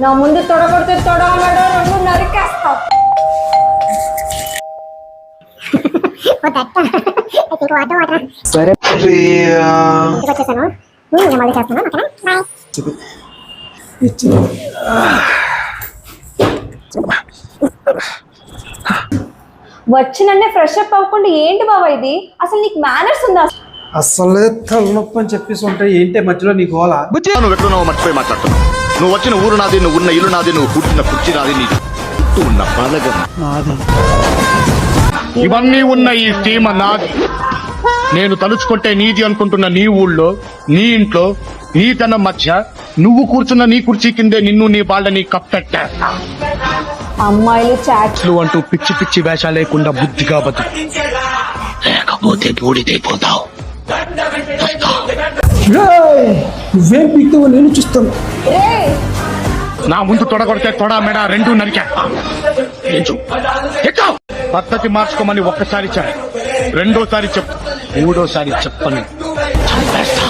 నా ముందు తొడగొడితే తొడ మెడ రెండు నరికేస్తావు. సరే వచ్చినన్నే ఫ్రెష్ అప్ అవ్వకుండా ఏంటి బాబా ఇది? అసలు నీకు మేనర్స్ ఉందా? అసలే తలనొప్పి అని చెప్పేసి ఉంటాయి. ఏంటి మధ్యలో నీ గోళ? నువ్వు ఎక్కడున్నావు మర్చిపోయి మాట్లాడుతున్నావు. నువ్వు వచ్చిన ఊరు నాది, నువ్వు ఉన్న ఇల్లు నాది, నువ్వు కూర్చున్న కుర్చీ నాది, నీ చుట్టూ ఉన్న పాలగం నాది. ఇవన్నీ ఉన్న ఈ సీమ నాది. నేను తలుచుకుంటే నీది అనుకుంటున్న నీ ఊళ్ళో, నీ ఇంట్లో, నీ తన మధ్య నువ్వు కూర్చున్న నీ కుర్చీ కిందే నిన్ను నీ బాళ్ళని కప్పెట్టేస్తా. అమ్మాయిలు చాట్లు అంటూ పిచ్చి పిచ్చి వేషాలు లేకుండా బుద్ధిగా బతుకు, లేకపోతే బూడిదైపోతావు. నువ్వేం పీక్తావో నేను చూస్తాను. నా ముందు తొడగొడితే తొడ మెడ రెండు నరికేస్తా. పద్ధతి మార్చుకోమని ఒక్కసారి చెప్పు, రెండోసారి చెప్పు, మూడోసారి చెప్పని చంపేస్తా.